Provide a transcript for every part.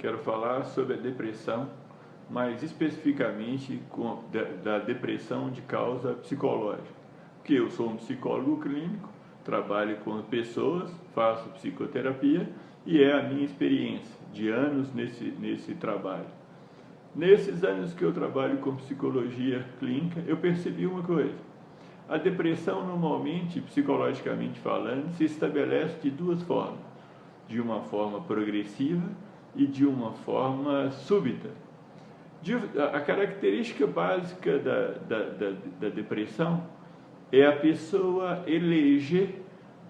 quero falar sobre a depressão, mais especificamente da depressão de causa psicológica. Porque eu sou um psicólogo clínico, trabalho com pessoas, faço psicoterapia e é a minha experiência de anos nesse trabalho. Nesses anos que eu trabalho com psicologia clínica, eu percebi uma coisa. A depressão, normalmente, psicologicamente falando, se estabelece de duas formas. De uma forma progressiva e de uma forma súbita. A característica básica da depressão é a pessoa eleger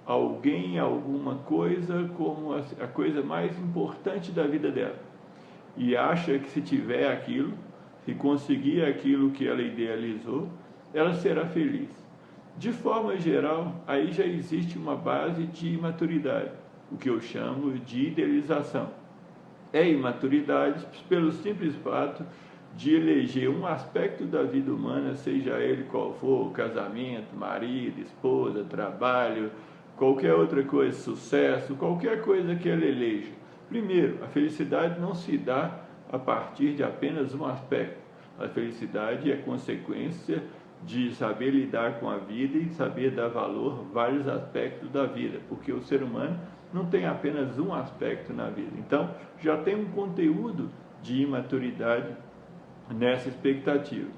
alguém, alguma coisa, como a coisa mais importante da vida dela. E acha que se tiver aquilo, se conseguir aquilo que ela idealizou, ela será feliz. De forma geral, aí já existe uma base de imaturidade, o que eu chamo de idealização. É imaturidade pelo simples fato de eleger um aspecto da vida humana, seja ele qual for, casamento, marido, esposa, trabalho, qualquer outra coisa, sucesso, qualquer coisa que ela eleja. Primeiro, a felicidade não se dá a partir de apenas um aspecto. A felicidade é consequência de saber lidar com a vida e saber dar valor a vários aspectos da vida, porque o ser humano não tem apenas um aspecto na vida. Então, já tem um conteúdo de imaturidade nessa expectativa.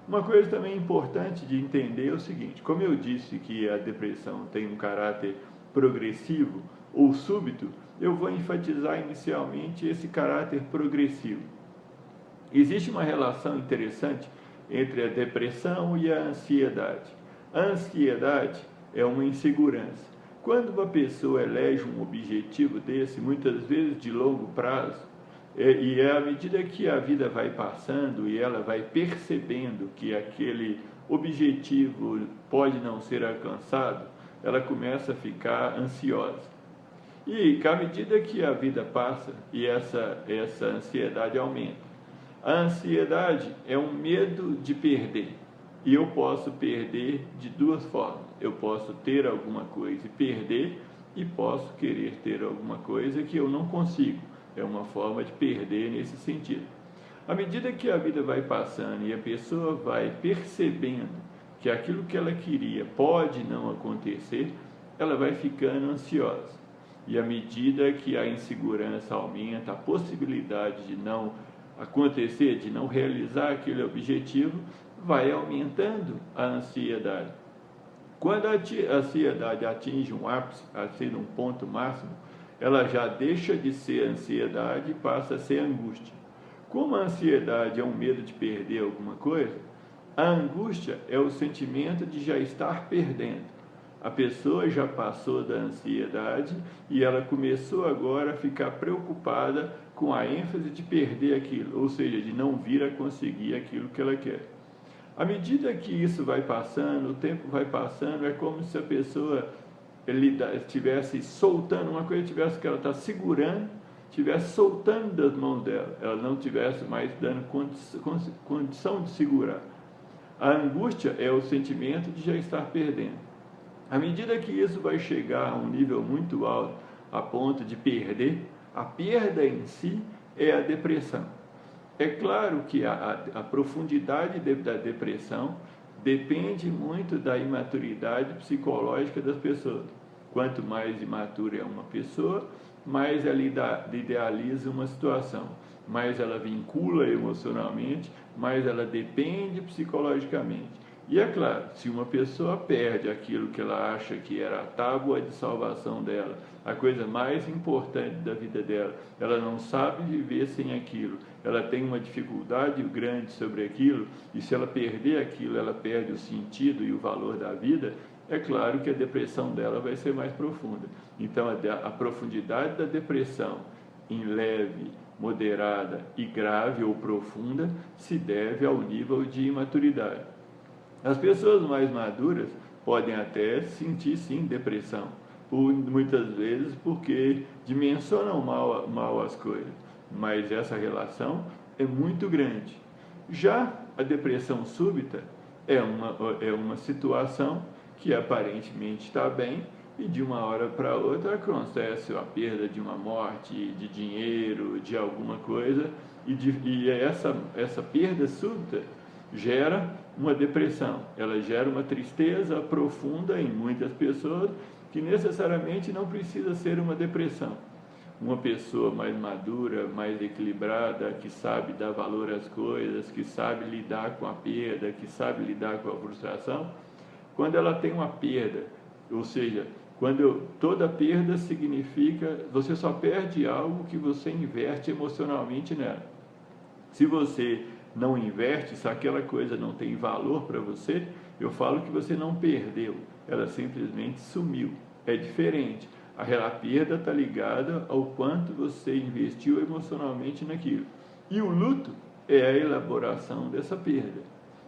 Uma coisa também importante de entender é o seguinte: como eu disse que a depressão tem um caráter progressivo ou súbito, eu vou enfatizar inicialmente esse caráter progressivo. Existe uma relação interessante entre a depressão e a ansiedade. A ansiedade é uma insegurança. Quando uma pessoa elege um objetivo desse, muitas vezes de longo prazo, e à medida que a vida vai passando e ela vai percebendo que aquele objetivo pode não ser alcançado, ela começa a ficar ansiosa. E à medida que a vida passa e essa ansiedade aumenta, a ansiedade é um medo de perder. E eu posso perder de duas formas. Eu posso ter alguma coisa e perder, e posso querer ter alguma coisa que eu não consigo. É uma forma de perder nesse sentido. À medida que a vida vai passando e a pessoa vai percebendo que aquilo que ela queria pode não acontecer, ela vai ficando ansiosa. E à medida que a insegurança aumenta, a possibilidade de não acontecer, de não realizar aquele objetivo, vai aumentando a ansiedade. Quando a ansiedade atinge um ápice, assim, um ponto máximo, ela já deixa de ser ansiedade e passa a ser angústia. Como a ansiedade é um medo de perder alguma coisa, a angústia é o sentimento de já estar perdendo. A pessoa já passou da ansiedade e ela começou agora a ficar preocupada com a ênfase de perder aquilo, ou seja, de não vir a conseguir aquilo que ela quer. À medida que isso vai passando, o tempo vai passando, é como se a pessoa estivesse soltando uma coisa, que ela está segurando, estivesse soltando das mãos dela, ela não estivesse mais dando condição de segurar. A angústia é o sentimento de já estar perdendo. À medida que isso vai chegar a um nível muito alto, a ponto de perder, a perda em si é a depressão. É claro que a profundidade da depressão depende muito da imaturidade psicológica das pessoas. Quanto mais imatura é uma pessoa, mais ela idealiza uma situação, mais ela vincula emocionalmente, mais ela depende psicologicamente. E é claro, se uma pessoa perde aquilo que ela acha que era a tábua de salvação dela, a coisa mais importante da vida dela, ela não sabe viver sem aquilo, ela tem uma dificuldade grande sobre aquilo, e se ela perder aquilo, ela perde o sentido e o valor da vida, é claro que a depressão dela vai ser mais profunda. Então, a profundidade da depressão, em leve, moderada e grave ou profunda, se deve ao nível de imaturidade. As pessoas mais maduras podem até sentir, sim, depressão, muitas vezes porque dimensionam mal as coisas, mas essa relação é muito grande. Já a depressão súbita é uma situação que aparentemente está bem e de uma hora para outra acontece a perda de uma morte, de dinheiro, de alguma coisa, e essa perda súbita gera uma depressão, ela gera uma tristeza profunda em muitas pessoas, que necessariamente não precisa ser uma depressão. Uma pessoa mais madura, mais equilibrada, que sabe dar valor às coisas, que sabe lidar com a perda, que sabe lidar com a frustração, quando ela tem uma perda, ou seja, toda perda significa, você só perde algo que você investe emocionalmente nela. Se você não investe, se aquela coisa não tem valor para você, eu falo que você não perdeu, ela simplesmente sumiu. É diferente. A perda está ligada ao quanto você investiu emocionalmente naquilo. E o luto é a elaboração dessa perda.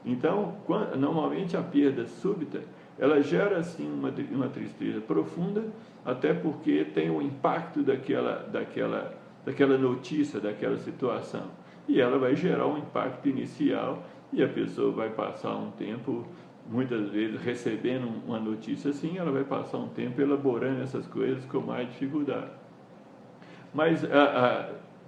Então, normalmente a perda súbita, ela gera assim uma tristeza profunda, até porque tem o impacto daquela notícia, daquela situação. E ela vai gerar um impacto inicial e a pessoa vai passar um tempo, muitas vezes, recebendo uma notícia assim, ela vai passar um tempo elaborando essas coisas com mais dificuldade. Mas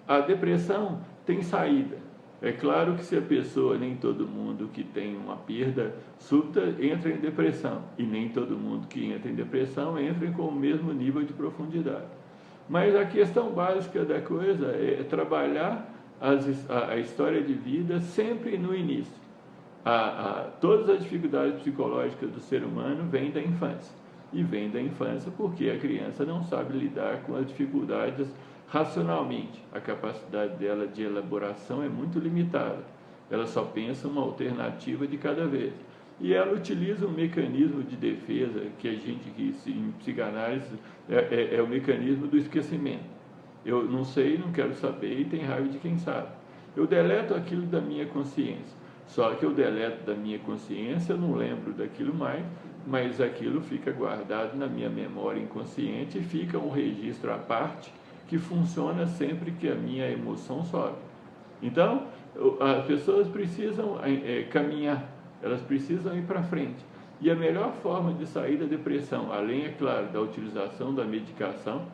a depressão tem saída. É claro que se a pessoa, nem todo mundo que tem uma perda súbita entra em depressão, e nem todo mundo que entra em depressão entra com o mesmo nível de profundidade. Mas a questão básica da coisa é trabalhar a história de vida sempre no início. Todas as dificuldades psicológicas do ser humano vêm da infância. E vêm da infância porque a criança não sabe lidar com as dificuldades racionalmente. A capacidade dela de elaboração é muito limitada. Ela só pensa uma alternativa de cada vez. E ela utiliza um mecanismo de defesa que a gente, em psicanálise, é o mecanismo do esquecimento. Eu não sei, não quero saber e tem raiva de quem sabe. Eu deleto aquilo da minha consciência. Só que eu deleto da minha consciência, eu não lembro daquilo mais, mas aquilo fica guardado na minha memória inconsciente e fica um registro à parte que funciona sempre que a minha emoção sobe. Então, as pessoas precisam caminhar, elas precisam ir para frente. E a melhor forma de sair da depressão, além, é claro, da utilização da medicação,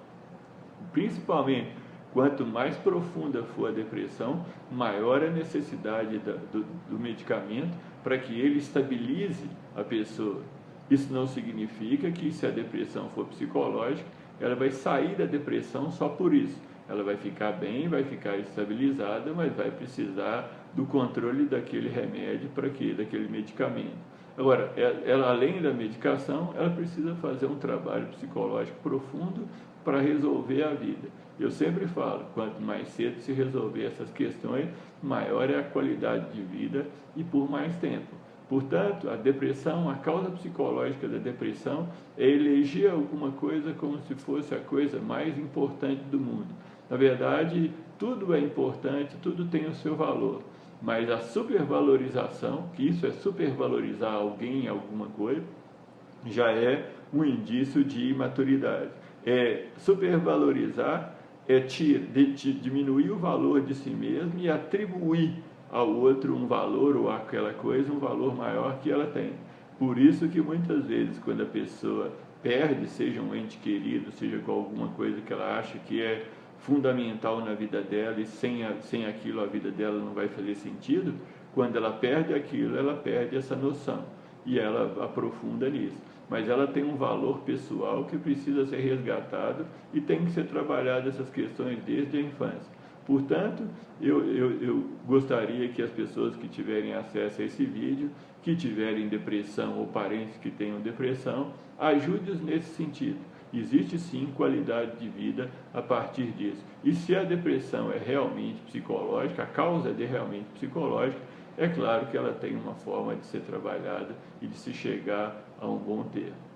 principalmente quanto mais profunda for a depressão, maior a necessidade do medicamento para que ele estabilize a pessoa. Isso não significa que, se a depressão for psicológica, ela vai sair da depressão só por isso. Ela vai ficar bem, vai ficar estabilizada, mas vai precisar do controle daquele remédio, daquele medicamento. Agora, ela, além da medicação, ela precisa fazer um trabalho psicológico profundo para resolver a vida. Eu sempre falo, quanto mais cedo se resolver essas questões, maior é a qualidade de vida e por mais tempo. Portanto, a depressão, a causa psicológica da depressão é eleger alguma coisa como se fosse a coisa mais importante do mundo. Na verdade, tudo é importante, tudo tem o seu valor, mas a supervalorização, que isso é supervalorizar alguém, alguma coisa, já é um indício de imaturidade. Supervalorizar é diminuir o valor de si mesmo e atribuir ao outro um valor, ou àquela coisa um valor maior que ela tem. Por isso que muitas vezes, quando a pessoa perde, seja um ente querido, seja com alguma coisa que ela acha que é fundamental na vida dela e sem aquilo a vida dela não vai fazer sentido, quando ela perde aquilo, ela perde essa noção e ela aprofunda nisso. Mas ela tem um valor pessoal que precisa ser resgatado e tem que ser trabalhado essas questões desde a infância. Portanto, eu gostaria que as pessoas que tiverem acesso a esse vídeo, que tiverem depressão ou parentes que tenham depressão, ajude-os nesse sentido. Existe sim qualidade de vida a partir disso. E se a depressão é realmente psicológica, a causa é realmente psicológica, é claro que ela tem uma forma de ser trabalhada e de se chegar a um bom termo.